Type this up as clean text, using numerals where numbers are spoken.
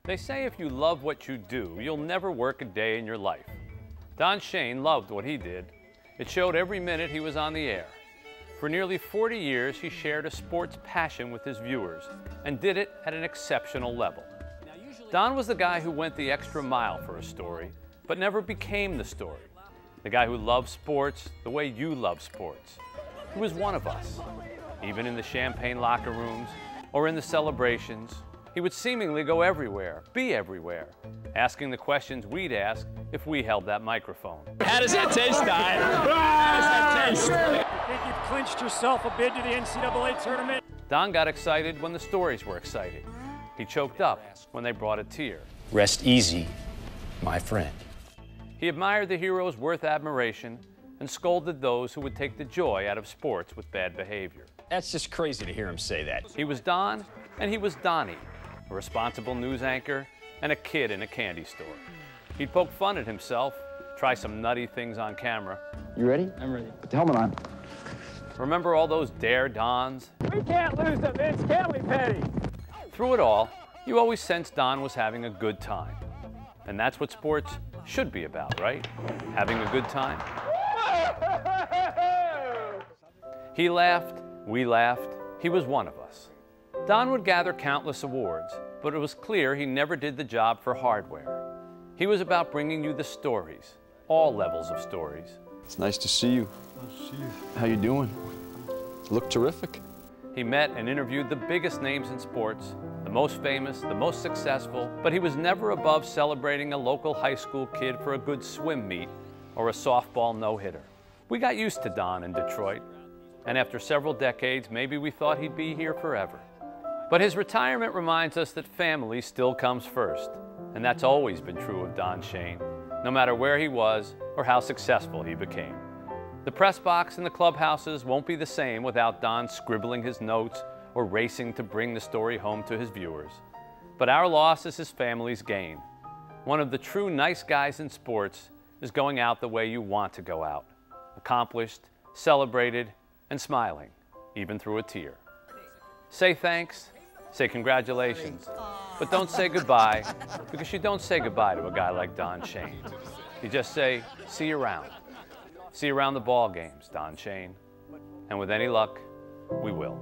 They say if you love what you do, you'll never work a day in your life. Don Shane loved what he did. It showed every minute he was on the air. For nearly 40 years, he shared a sports passion with his viewers and did it at an exceptional level. Don was the guy who went the extra mile for a story, but never became the story. The guy who loved sports the way you love sports. He was one of us. Even in the champagne locker rooms or in the celebrations, he would seemingly go everywhere, be everywhere, asking the questions we'd ask if we held that microphone. How does that taste, Don? How does that taste? You think you've clinched yourself a bid to the NCAA tournament? Don got excited when the stories were exciting. He choked up when they brought a tear. Rest easy, my friend. He admired the heroes worth admiration and scolded those who would take the joy out of sports with bad behavior. That's just crazy to hear him say that. He was Don, and he was Donnie, a responsible news anchor and a kid in a candy store. He'd poke fun at himself, try some nutty things on camera. You ready? I'm ready. Put the helmet on. Remember all those Dare Dons? We can't lose to Vince, can we, Petty? Through it all, you always sensed Don was having a good time. And that's what sports should be about, right? Having a good time. He laughed, we laughed, he was one of us. Don would gather countless awards, but it was clear he never did the job for hardware. He was about bringing you the stories, all levels of stories. It's nice to see you. How you doing? You look terrific. He met and interviewed the biggest names in sports, the most famous, the most successful, but he was never above celebrating a local high school kid for a good swim meet or a softball no-hitter. We got used to Don in Detroit, and after several decades, maybe we thought he'd be here forever. But his retirement reminds us that family still comes first, and that's always been true of Don Shane, no matter where he was or how successful he became. The press box and the clubhouses won't be the same without Don scribbling his notes or racing to bring the story home to his viewers. But our loss is his family's gain. One of the true nice guys in sports is going out the way you want to go out, accomplished, celebrated, and smiling, even through a tear. Say thanks, say congratulations, but don't say goodbye, because you don't say goodbye to a guy like Don Shane. You just say, see you around. See you around the ball games, Don Shane. And with any luck, we will.